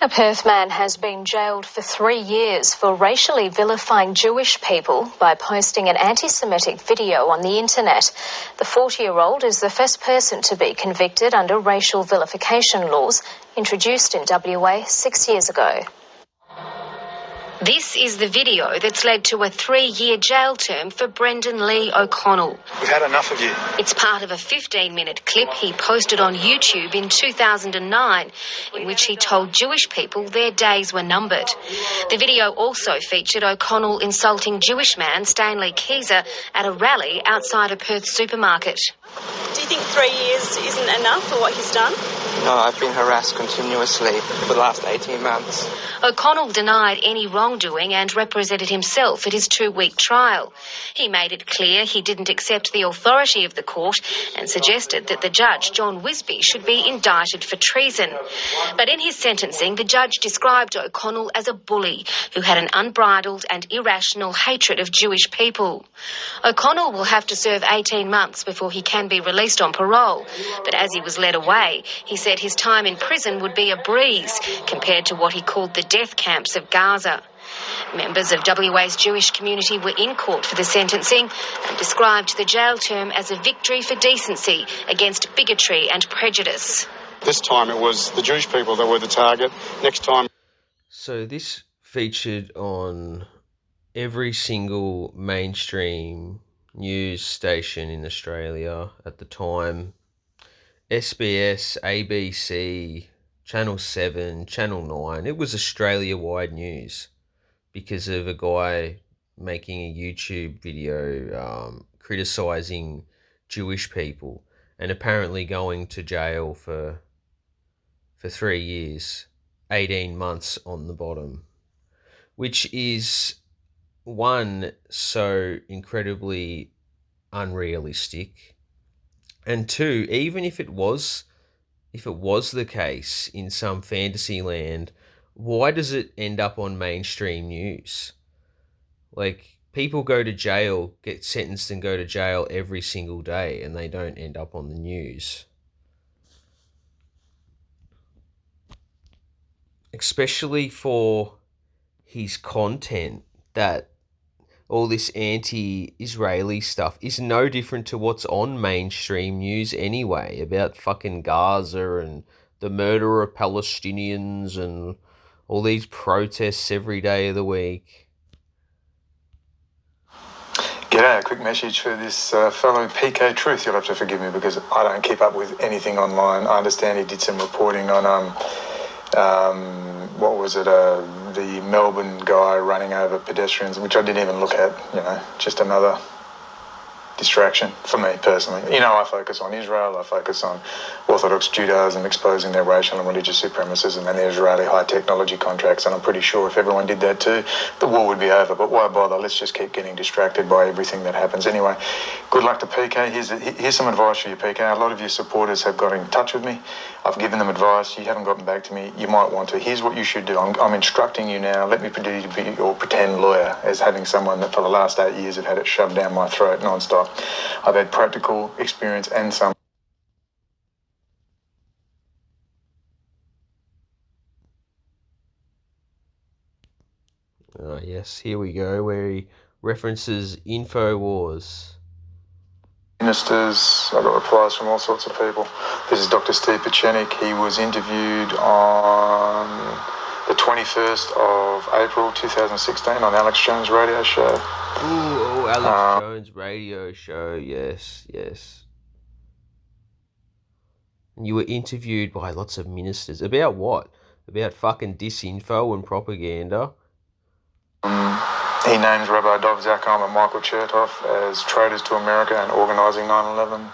A Perth man has been jailed for 3 years for racially vilifying Jewish people by posting an anti-Semitic video on the internet. The 40-year-old is the first person to be convicted under racial vilification laws introduced in WA 6 years ago. This is the video that's led to a 3-year jail term for Brendan Lee O'Connell. We've had enough of you. It's part of a 15-minute clip he posted on YouTube in 2009 in which he told Jewish people their days were numbered. The video also featured O'Connell insulting Jewish man Stanley Keyser at a rally outside a Perth supermarket. Do you think 3 years isn't enough for what he's done? No, I've been harassed continuously for the last 18 months. O'Connell denied any wrongdoing and represented himself at his 2-week trial. He made it clear he didn't accept the authority of the court and suggested that the judge, John Wisby, should be indicted for treason. But in his sentencing, the judge described O'Connell as a bully who had an unbridled and irrational hatred of Jewish people. O'Connell will have to serve 18 months before he can be released on parole. But as he was led away, he said his time in prison would be a breeze compared to what he called the death camps of Gaza. Members of WA's Jewish community were in court for the sentencing and described the jail term as a victory for decency against bigotry and prejudice. This time it was the Jewish people that were the target. Next time... So this featured on every single mainstream news station in Australia at the time. SBS, ABC, Channel 7, Channel 9. It was Australia-wide news because of a guy making a YouTube video criticising Jewish people and apparently going to jail for 3 years, 18 months on the bottom, which is, one, so incredibly unrealistic, and two, even if it was the case in some fantasy land, why does it end up on mainstream news? Like, people go to jail, get sentenced and go to jail every single day, and they don't end up on the news. Especially for his content, that all this anti-Israeli stuff is no different to what's on mainstream news anyway, about fucking Gaza and the murder of Palestinians and all these protests every day of the week. G'day, a quick message for this fellow PK Truth. You'll have to forgive me because I don't keep up with anything online. I understand he did some reporting on, the Melbourne guy running over pedestrians, which I didn't even look at, just another distraction for me personally. I focus on Israel, I focus on Orthodox Judaism exposing their racial and religious supremacism and the Israeli high technology contracts, and I'm pretty sure if everyone did that too, the war would be over. But why bother? Let's just keep getting distracted by everything that happens. Anyway, good luck to PK. Here's some advice for you, PK. A lot of your supporters have got in touch with me. I've given them advice. You haven't gotten back to me. You might want to. Here's what you should do. I'm instructing you now. Let me be your pretend lawyer as having someone that for the last 8 years have had it shoved down my throat non-stop. I've had practical experience and some. Yes, here we go, where he references InfoWars. Ministers, I got replies from all sorts of people. This is Dr. Steve Pachenik. He was interviewed on the 21st of April 2016 on Alex Jones' radio show. Ooh, Alex Jones' radio show, yes. And you were interviewed by lots of ministers. About what? About fucking disinfo and propaganda? He names Rabbi Dov Zakheim and Michael Chertoff as traitors to America and organising 9/11.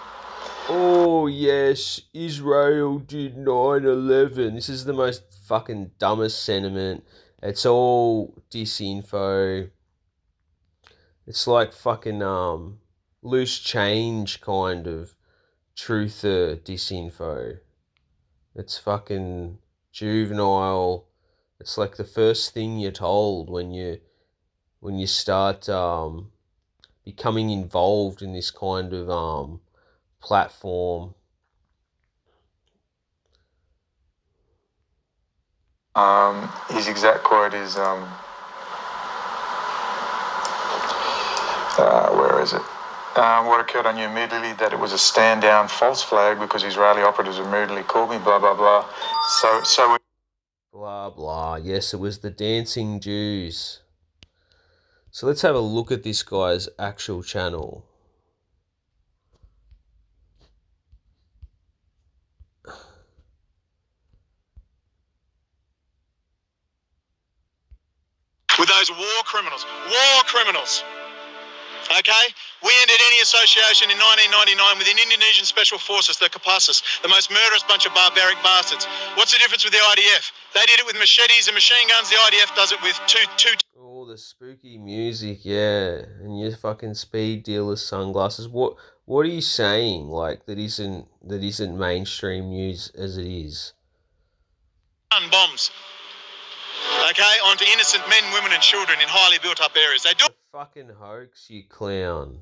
Oh, yes, Israel did 9/11. This is the most fucking dumbest sentiment. It's all disinfo. It's like fucking loose change kind of truther disinfo. It's fucking juvenile. It's like the first thing you're told when you start becoming involved in this kind of platform. His exact quote is, where is it? What occurred, I knew immediately that it was a stand-down false flag because Israeli operatives immediately called me, blah, blah, blah. So Blah, blah. Yes, it was the dancing Jews. So let's have a look at this guy's actual channel. with those war criminals, okay? We ended any association in 1999 with the Indonesian Special Forces, the Kopassus, the most murderous bunch of barbaric bastards. What's the difference with the IDF? They did it with machetes and machine guns. The IDF does it with two. Oh, the spooky music, yeah, and your fucking speed dealer sunglasses. What are you saying? Like that isn't mainstream news as it is. Bombs, okay, onto innocent men, women, and children in highly built-up areas. They do a fucking hoax, you clown.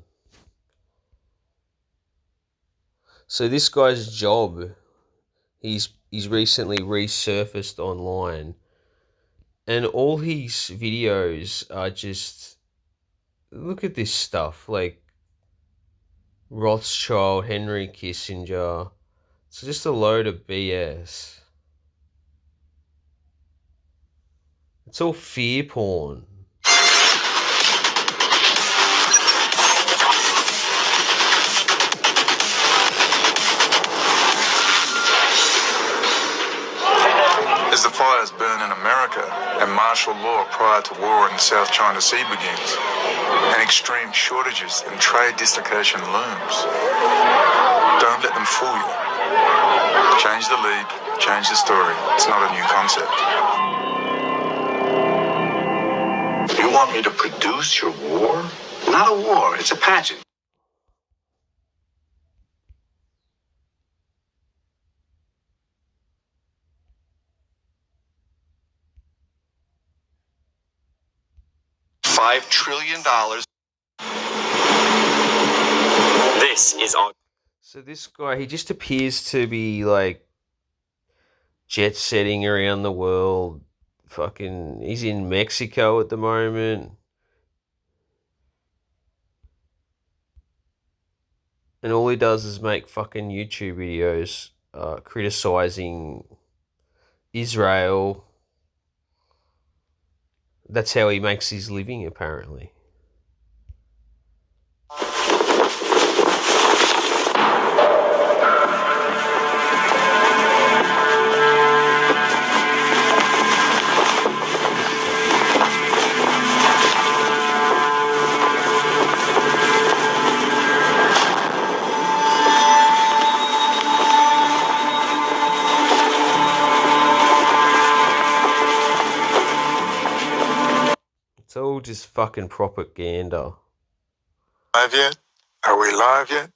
So this guy's job, he's recently resurfaced online, and all his videos are just, look at this stuff, like Rothschild, Henry Kissinger. It's just a load of BS. It's all fear porn. As the fires burn in America and martial law prior to war in the South China Sea begins, and extreme shortages and trade dislocation looms, don't let them fool you. Change the lead, change the story. It's not a new concept. You want me to produce your war? Not a war, it's a pageant. $5 trillion. This is on. So this guy, he just appears to be like jet setting around the world. Fucking, he's in Mexico at the moment. And all he does is make fucking YouTube videos criticizing Israel. That's how he makes his living, apparently. It's all just fucking propaganda. Live yet? Are we live yet?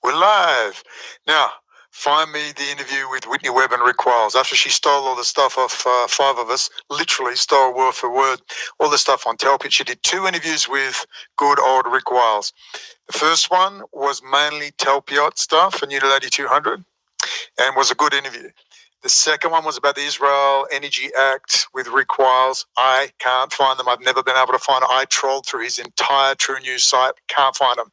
We're live. Now, find me the interview with Whitney Webb and Rick Wiles. After she stole all the stuff off five of us, literally stole word for word all the stuff on Telpit. She did 2 interviews with good old Rick Wiles. The first one was mainly Telpiot stuff and Unit 8200 and was a good interview. The second one was about the Israel Energy Act with Rick Wiles. I can't find them. I've never been able to find them. I trolled through his entire True News site. Can't find them.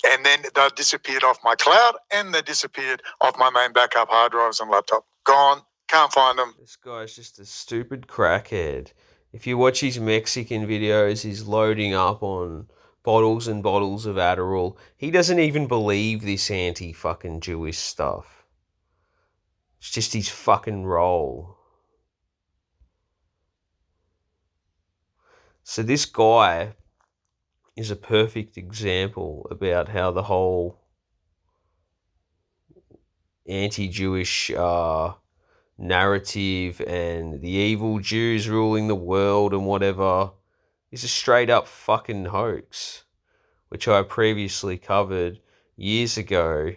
And then they disappeared off my cloud and they disappeared off my main backup hard drives and laptop. Gone. Can't find them. This guy's just a stupid crackhead. If you watch his Mexican videos, he's loading up on bottles and bottles of Adderall. He doesn't even believe this anti-fucking Jewish stuff. It's just his fucking role. So this guy is a perfect example about how the whole anti-Jewish narrative and the evil Jews ruling the world and whatever is a straight up fucking hoax, which I previously covered years ago.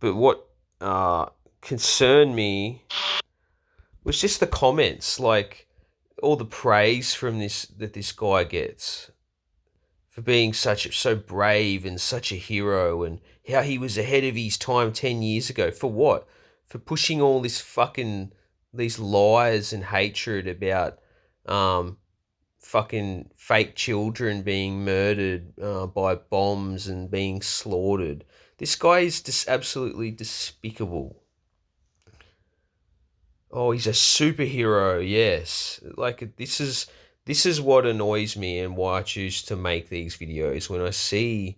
But what concerned me was just the comments, like all the praise from this guy gets for being so brave and such a hero, and how he was ahead of his time 10 years ago. For what? For pushing all these lies and hatred about fucking fake children being murdered by bombs and being slaughtered. This guy is just absolutely despicable. Oh, he's a superhero, yes. Like, this is what annoys me and why I choose to make these videos, when I see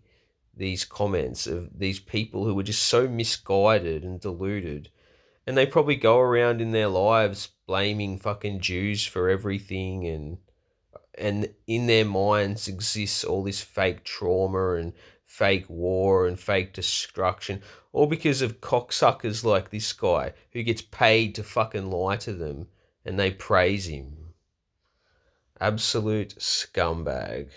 these comments of these people who are just so misguided and deluded, and they probably go around in their lives blaming fucking Jews for everything, and in their minds exists all this fake trauma and fake war and fake destruction, all because of cocksuckers like this guy who gets paid to fucking lie to them, and they praise him. Absolute scumbag.